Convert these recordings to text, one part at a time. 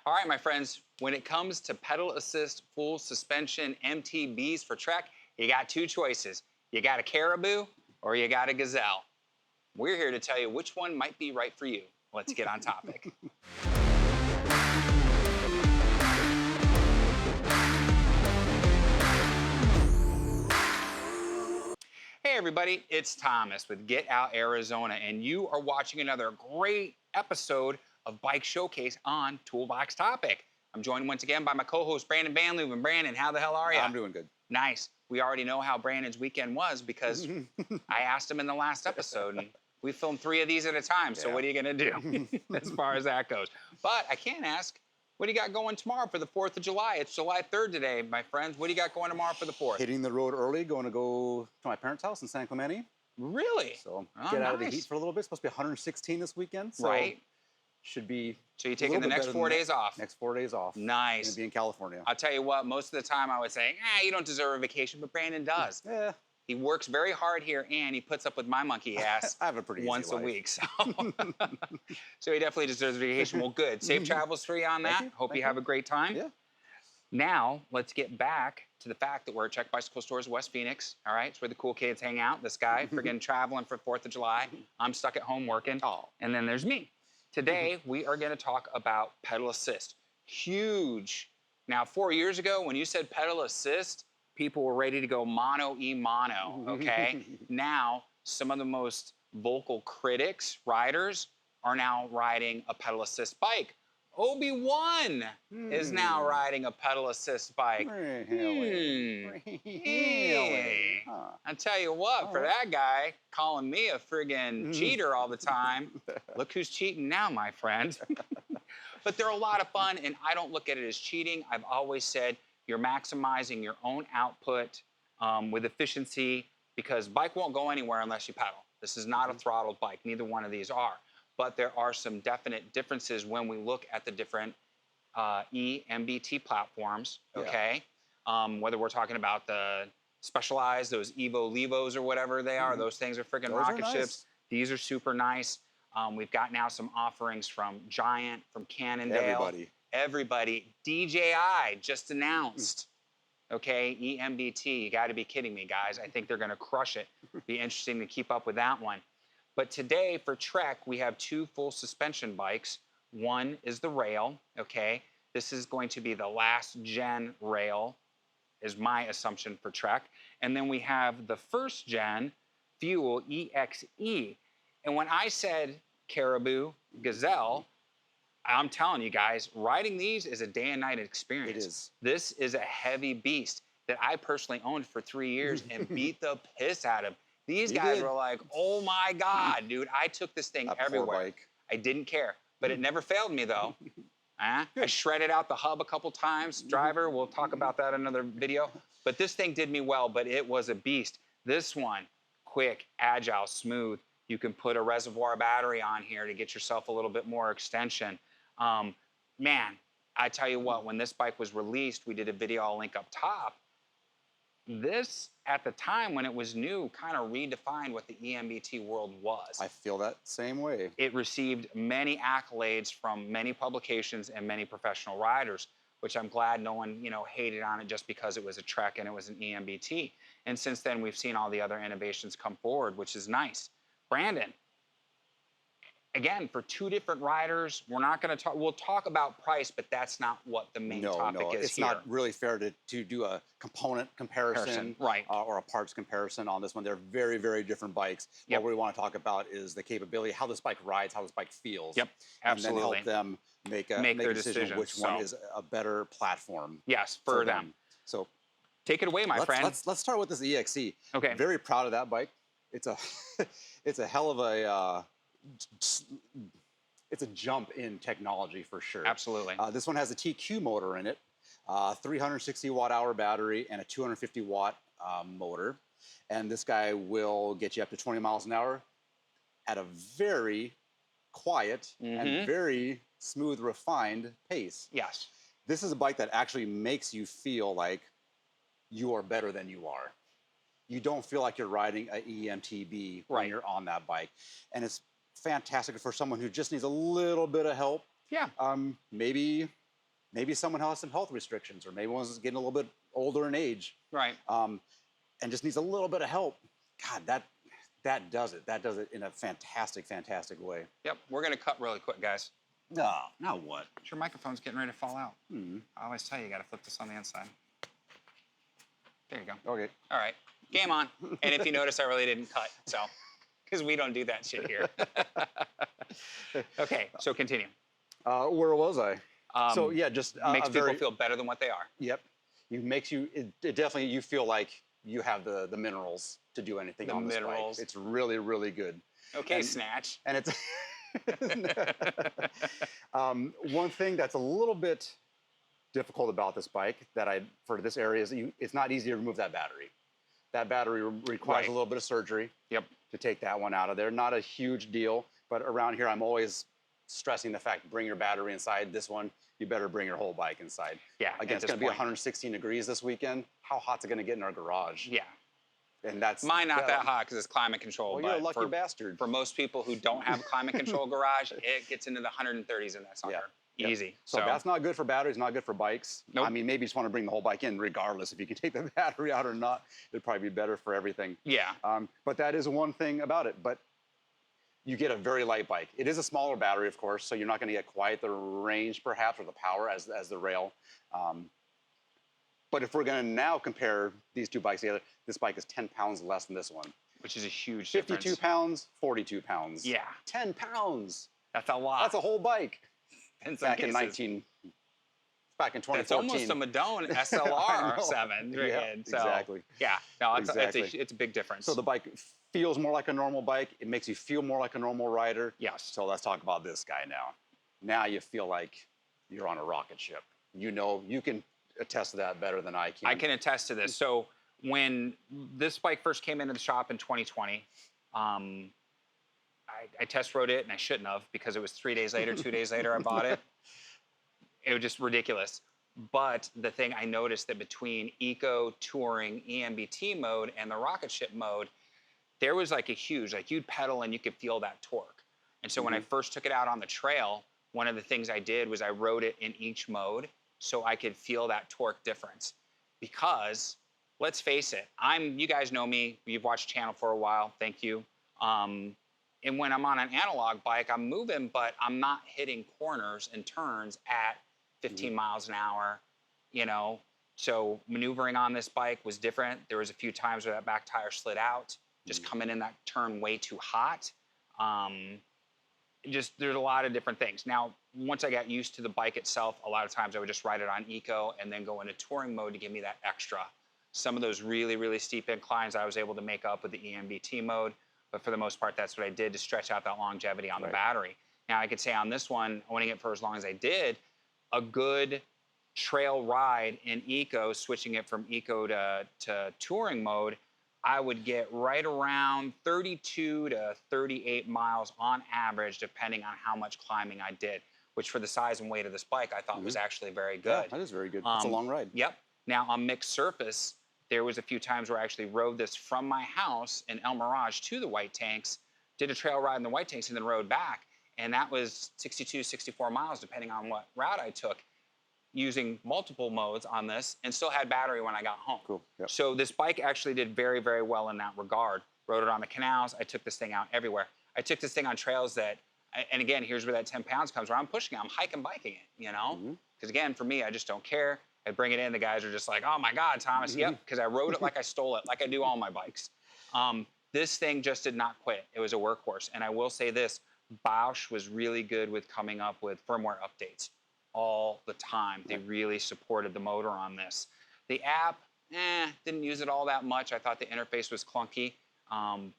All right, my friends, when it comes to pedal assist full suspension MTBs for Trek, you got two choices. You got a Caribou or you got a Gazelle. We're here to tell you which one might be right for you. Let's get on topic. Hey everybody, it's Thomas with Get Out Arizona, and you are watching another great episode of Bike Showcase on Toolbox Topic. I'm joined once again by my co-host Brandon Van Leeuwen. Brandon, how the hell are you? I'm doing good. Nice. We already know how Brandon's weekend was because I asked him in the last episode, and we filmed 3 of these at a time, so what are you gonna do as far as that goes? But I can ask, what do you got going tomorrow for the 4th of July? It's July 3rd today, my friends. What do you got going tomorrow for the 4th? Hitting the road early, going to go to my parents' house in San Clemente. Really? So get out of the heat for a little bit. It's supposed to be 116 this weekend. So right. Should be. So you're taking the next 4 days off? Next 4 days off. Nice. Going to be in California. I'll tell you what, most of the time I would say, you don't deserve a vacation, but Brandon does. Yeah. He works very hard here, and he puts up with my monkey ass I have a pretty once easy life. a week. So he definitely deserves a vacation. Well, good. Safe travels for you on that. Hope you have a great time. Yeah. Now, let's get back to the fact that we're at Trek Bicycle Stores, West Phoenix. All right, it's where the cool kids hang out. This guy, friggin' traveling for 4th of July. I'm stuck at home working. Oh. And then there's me. Today, we are going to talk about pedal assist. Huge. Now, 4 years ago, when you said pedal assist, people were ready to go mono, okay? Now, some of the most vocal critics, riders, are now riding a pedal assist bike. Obi-Wan is now riding a pedal assist bike. Really? I tell you what, for that guy calling me a friggin' cheater all the time, look who's cheating now, my friend. But they're a lot of fun, and I don't look at it as cheating. I've always said you're maximizing your own output with efficiency, because bike won't go anywhere unless you pedal. This is not a throttled bike. Neither one of these are. But there are some definite differences when we look at the different EMBT platforms, okay? Whether we're talking about the Specialized, those Evo Levos or whatever they are, those things are freaking rocket ships. These are super nice. We've got now some offerings from Giant, from Cannondale. Everybody. DJI just announced, okay, EMBT. You got to be kidding me, guys. I think they're going to crush it. Be interesting to keep up with that one. But today for Trek, we have 2 full suspension bikes. One is the rail, okay? This is going to be the last gen rail, is my assumption for Trek. And then we have the first gen Fuel EXE. And when I said Caribou, Gazelle, I'm telling you guys, riding these is a day and night experience. It is. This is a heavy beast that I personally owned for 3 years and beat the piss out of. These guys were like, oh my God, dude, I took this thing everywhere. I didn't care, but it never failed me though. I shredded out the hub a couple times. Driver, we'll talk about that in another video. But this thing did me well, but it was a beast. This one, quick, agile, smooth. You can put a reservoir battery on here to get yourself a little bit more extension. Man, I tell you what, when this bike was released, we did a video, I'll link up top. This, at the time when it was new, kind of redefined what the EMBT world was. I feel that same way. It received many accolades from many publications and many professional riders, which I'm glad no one, hated on it just because it was a Trek and it was an EMBT. And since then, we've seen all the other innovations come forward, which is nice. Brandon, again, for 2 different riders, we're not going to talk, we'll talk about price, but that's not what the main topic is it's here. not really fair to do a component comparison right. Or a parts comparison on this one. They're very, very different bikes. What we want to talk about is the capability, how this bike rides, how this bike feels. Yep, absolutely. And then help them make a decision which one is a better platform. Yes, for them. So take it away, my friend. Let's start with this EXE. Okay. Very proud of that bike. It's a it's a hell of a it's a jump in technology for sure. Absolutely. This one has a TQ motor in it, 360 watt-hour battery, and a 250 watt motor. And this guy will get you up to 20 miles an hour at a very quiet and very smooth, refined pace. Yes. This is a bike that actually makes you feel like you are better than you are. You don't feel like you're riding an EMTB when you're on that bike. And it's fantastic for someone who just needs a little bit of help. Yeah. Maybe maybe someone has some health restrictions, or maybe one's getting a little bit older in age, Right. and just needs a little bit of help. God, that does it. That does it in a fantastic, fantastic way. Yep. We're going to cut really quick, guys. No, now what? Your microphone's getting ready to fall out. I always tell you, you got to flip this on the inside. There you go. Okay. All right. Game on. And if you notice, I really didn't cut, so, because we don't do that shit here. Okay, so continue. Where was I? So yeah, just makes people feel better than what they are. Yep. It definitely, you feel like you have the minerals to do anything on this bike. It's really, really good. Okay, Snatch. And it's one thing that's a little bit difficult about this bike for this area is it's not easy to remove that battery. That battery requires a little bit of surgery. Yep. To take that one out of there. Not a huge deal, but around here I'm always stressing the fact, bring your battery inside. This one, you better bring your whole bike inside. Yeah. Again, it's going to be 116 degrees this weekend. How hot's it going to get in our garage? Yeah. And that's mine not that hot because it's climate controlled. Well, you're a lucky bastard. For most people who don't have a climate control garage, it gets into the 130s in that sucker. Yeah. Easy. So that's not good for batteries, not good for bikes. Nope. I mean, maybe you just want to bring the whole bike in regardless. If you can take the battery out or not, it'd probably be better for everything. Yeah. But that is one thing about it. But you get a very light bike. It is a smaller battery, of course, so you're not going to get quite the range, perhaps, or the power as the rail. But if we're going to now compare these two bikes together, this bike is 10 pounds less than this one. Which is a huge 52 difference. pounds, 42 pounds. Yeah. 10 pounds. That's a lot. That's a whole bike. Back in 2014. It's almost a Madone SLR 7. Yeah, So, exactly. Yeah, no, Exactly. It's a big difference. So the bike feels more like a normal bike. It makes you feel more like a normal rider. Yes. So let's talk about this guy now. Now you feel like you're on a rocket ship. You know, you can attest to that better than I can. I can attest to this. So when this bike first came into the shop in 2020, I test rode it, and I shouldn't have because it was 3 days later, 2 days later I bought it. It was just ridiculous. But the thing I noticed that between Eco, Touring, EMBT mode, and the rocket ship mode, there was like a huge, like you'd pedal and you could feel that torque. And so when I first took it out on the trail, one of the things I did was I rode it in each mode so I could feel that torque difference. Because, let's face it, you guys know me, you've watched channel for a while, thank you. And when I'm on an analog bike, I'm moving, but I'm not hitting corners and turns at 15 miles an hour, you know? So maneuvering on this bike was different. There was a few times where that back tire slid out, just coming in that turn way too hot. There's a lot of different things. Now, once I got used to the bike itself, a lot of times I would just ride it on Eco and then go into touring mode to give me that extra. Some of those really, really steep inclines I was able to make up with the EMBT mode. But for the most part, that's what I did to stretch out that longevity on the battery. Now, I could say on this one, owning it for as long as I did, a good trail ride in Eco, switching it from Eco to touring mode, I would get right around 32 to 38 miles on average, depending on how much climbing I did, which for the size and weight of this bike, I thought was actually very good. Yeah, that is very good. It's a long ride. Yep. Now, on mixed surface, there was a few times where I actually rode this from my house in El Mirage to the White Tanks, did a trail ride in the White Tanks, and then rode back. And that was 62, 64 miles, depending on what route I took, using multiple modes on this, and still had battery when I got home. Cool. Yep. So this bike actually did very, very well in that regard. Rode it on the canals. I took this thing out everywhere. I took this thing on trails that, and again, here's where that 10 pounds comes, where I'm pushing it. I'm hiking, biking it, you know? Because again, for me, I just don't care. I bring it in, the guys are just like, oh my God, Thomas, yep, because I rode it like I stole it, like I do all my bikes. This thing just did not quit. It was a workhorse. And I will say this, Bosch was really good with coming up with firmware updates all the time. They really supported the motor on this. The app, didn't use it all that much. I thought the interface was clunky,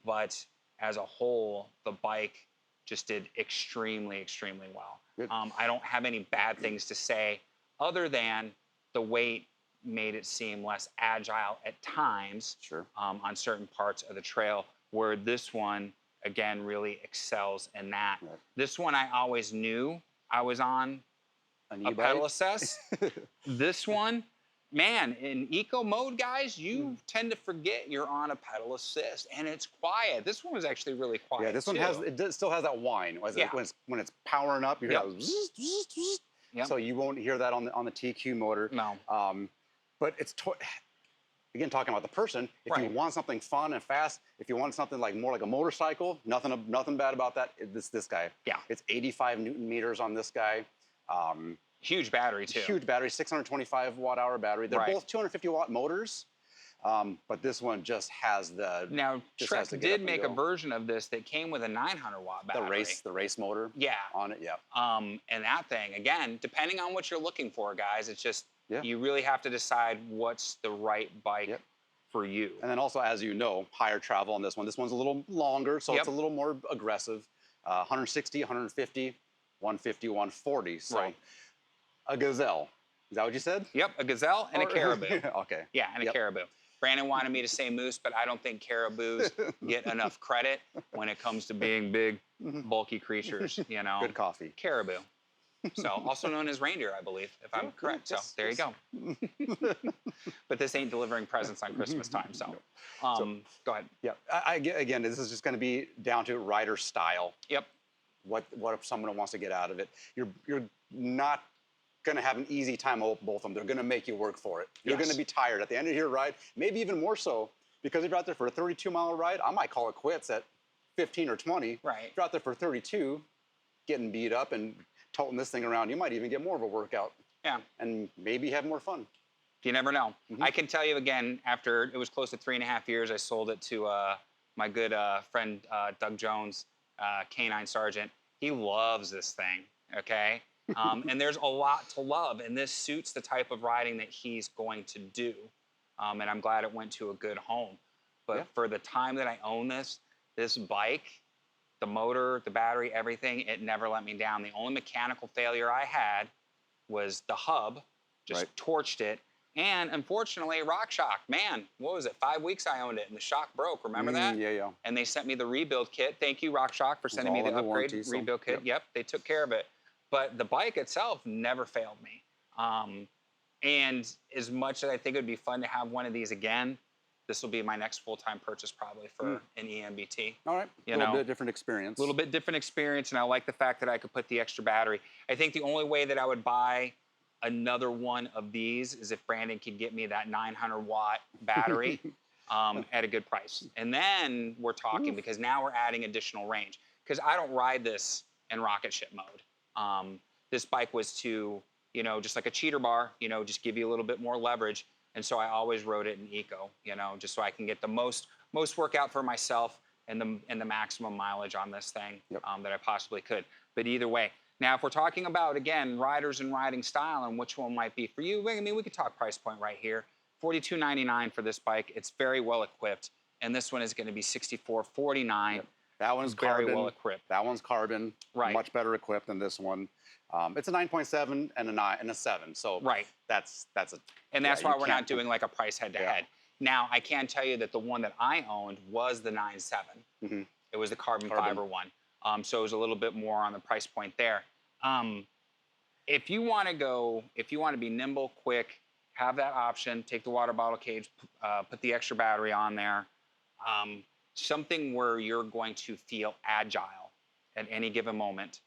but as a whole, the bike just did extremely, extremely well. I don't have any bad things to say other than the weight made it seem less agile at times on certain parts of the trail, where this one, again, really excels in that. This one I always knew I was on a pedal assist. This one, man, in eco mode, guys, you tend to forget you're on a pedal assist, and it's quiet. This one was actually really quiet. Yeah, this one still has that whine. When it's powering up, you hear that zzz, zzz, zzz. Yep. So you won't hear that on the TQ motor. No. But it's again, talking about the person. If you want something fun and fast, if you want something like more like a motorcycle, nothing bad about that. This guy. Yeah. It's 85 Newton meters on this guy. Huge battery too. Huge battery, 625 watt-hour battery. They're both 250 watt motors, but this one just has the. Now Trek did make a version of this that came with a 900 watt battery. The race motor. Yeah. On it, yeah. And that thing, again, depending on what you're looking for, guys, it's just you really have to decide what's the right bike for you. And then also, as you know, higher travel on this one. This one's a little longer, so it's a little more aggressive. 160, 150, 150, 140. So a Gazelle. Is that what you said? Yep, a Gazelle and a Caribou. Okay. Yeah, and a Caribou. Brandon wanted me to say moose, but I don't think caribous get enough credit when it comes to being big, bulky creatures, you know. Good coffee. Caribou. So, also known as reindeer, I believe, if I'm correct. So, there you go. But this ain't delivering presents on Christmas time, so. Go ahead. Yeah, again, this is just going to be down to rider style. Yep. What if someone wants to get out of it? You're not going to have an easy time with both of them. They're going to make you work for it. You're going to be tired at the end of your ride, maybe even more so, because if you're out there for a 32-mile ride, I might call it quits at 15 or 20. Right. If you're out there for 32, getting beat up and toting this thing around, you might even get more of a workout. Yeah. And maybe have more fun. You never know. I can tell you again, after it was close to 3.5 years, I sold it to my good friend Doug Jones, Canine Sergeant. He loves this thing, okay? And there's a lot to love, and this suits the type of riding that he's going to do. And I'm glad it went to a good home. But for the time that I own this bike, the motor, the battery, everything, it never let me down. The only mechanical failure I had was the hub, just torched it. And unfortunately, rock shock. Man, what was it? 5 weeks I owned it, and the shock broke. Remember that? Yeah. And they sent me the rebuild kit. Thank you, Rock Shock, for sending me the upgrade rebuild kit. Yep, they took care of it. But the bike itself never failed me. And as much as I think it would be fun to have one of these again, this will be my next full-time purchase probably for an EMBT. All right, a little bit different experience. A little bit different experience, and I like the fact that I could put the extra battery. I think the only way that I would buy another one of these is if Brandon could get me that 900-watt battery at a good price. And then we're talking, because now we're adding additional range. Because I don't ride this in rocket ship mode. This bike was to, you know, just like a cheater bar, you know, just give you a little bit more leverage. And so I always rode it in eco, you know, just so I can get the most workout for myself and the maximum mileage on this thing that I possibly could. But either way, now if we're talking about, again, riders and riding style and which one might be for you, I mean, we could talk price point right here. $42.99 for this bike. It's very well equipped. And this one is going to be $64.49. That one's very well equipped. That one's carbon, much better equipped than this one. It's a 9.7 and a 9 and a 7. So that's a. And that's why we're not doing like a price head-to-head. Now I can tell you that the one that I owned was the 9.7. It was the carbon fiber one. So it was a little bit more on the price point there. If you want to be nimble, quick, have that option. Take the water bottle cage, put the extra battery on there. Something where you're going to feel agile at any given moment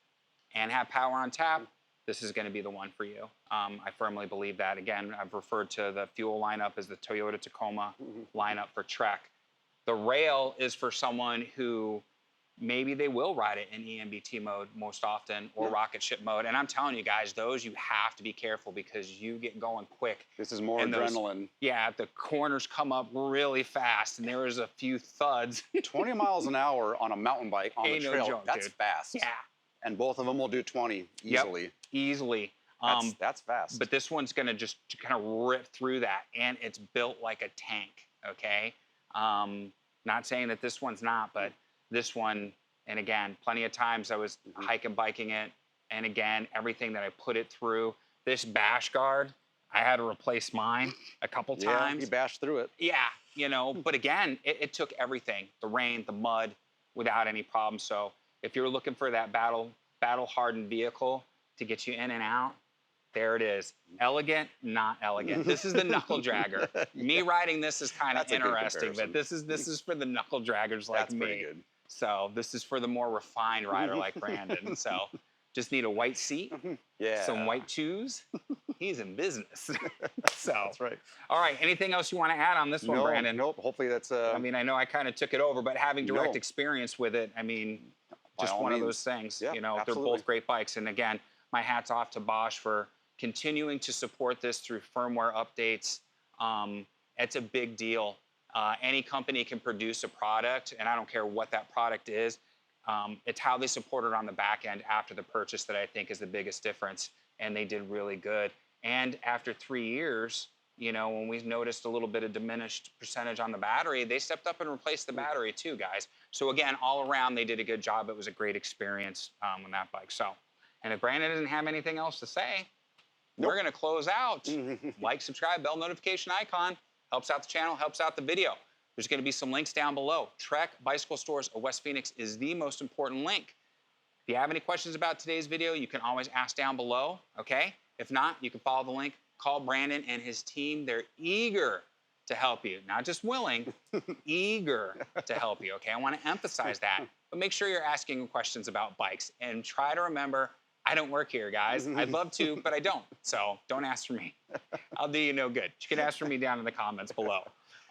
and have power on tap, this is going to be the one for you. I firmly believe that. Again, I've referred to the fuel lineup as the Toyota Tacoma lineup for Trek. The rail is for someone who maybe they will ride it in EMBT mode most often or rocket ship mode. And I'm telling you guys, those you have to be careful because you get going quick. This is more adrenaline. The corners come up really fast and there was a few thuds. 20 miles an hour on a mountain bike on the trail, joke, that's fast. Yeah. And both of them will do 20 easily. Yep, easily. That's fast. But this one's gonna just kind of rip through that, and it's built like a tank, okay? Not saying that this one's not, but this one, and again, plenty of times I was hiking, biking it, and again, everything that I put it through. This bash guard, I had to replace mine a couple times. You bashed through it. Yeah, you know, but again, it took everything, the rain, the mud, without any problem. So if you're looking for that battle-hardened vehicle to get you in and out, there it is. Elegant, not elegant. This is the knuckle dragger. Me riding this is kind of interesting, but this is for the knuckle draggers like me. That's pretty good. So this is for the more refined rider like Brandon. So Just need a white seat, Yeah. some white shoes. He's in business. So, That's right. all right. Anything else you want to add on this one, Brandon? Nope. Hopefully that's. I mean, I know I kind of took it over, but having direct No. experience with it, I mean, By just all one of means. those things. Yeah, You know, they're absolutely. both great bikes. And again, my hat's off to Bosch for continuing to support this through firmware updates. It's a big deal. Any company can produce a product, and I don't care what that product is. It's how they support it on the back end after the purchase that I think is the biggest difference. And they did really good. And after 3 years, you know, when we noticed a little bit of diminished percentage on the battery, they stepped up and replaced the battery too, guys. So again, all around, they did a good job. It was a great experience on that bike. So, and if Brandon doesn't have anything else to say, we're going to close out. Like, subscribe, bell notification icon. Helps out the channel, helps out the video. There's going to be some links down below. Trek Bicycle Stores of West Phoenix is the most important link. If you have any questions about today's video, you can always ask down below, okay? If not, you can follow the link. Call Brandon and his team. They're eager to help you. Not just willing, eager to help you, okay? I want to emphasize that. But make sure you're asking questions about bikes. And try to remember, I don't work here, guys. I'd love to, but I don't. So don't ask for me. I'll do you no good. You can ask for me down in the comments below.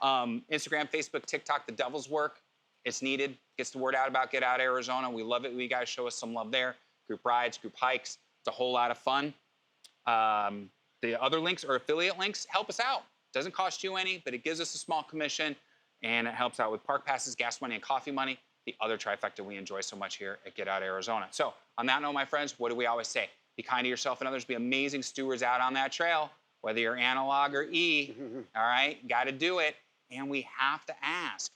Instagram, Facebook, TikTok, the devil's work. It's needed. Gets the word out about Get Out Arizona. We love it when you guys show us some love there. Group rides, group hikes. It's a whole lot of fun. The other links are affiliate links. Help us out. Doesn't cost you any, but it gives us a small commission, and it helps out with park passes, gas money, and coffee money. The other trifecta we enjoy so much here at Get Out Arizona. So on that note, my friends, what do we always say? Be kind to yourself and others. Be amazing stewards out on that trail, whether you're analog or E. All right? Got to do it. And we have to ask,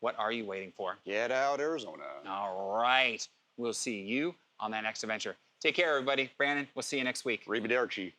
what are you waiting for? Get Out Arizona. All right. We'll see you on that next adventure. Take care, everybody. Brandon, we'll see you next week. Arrivederci.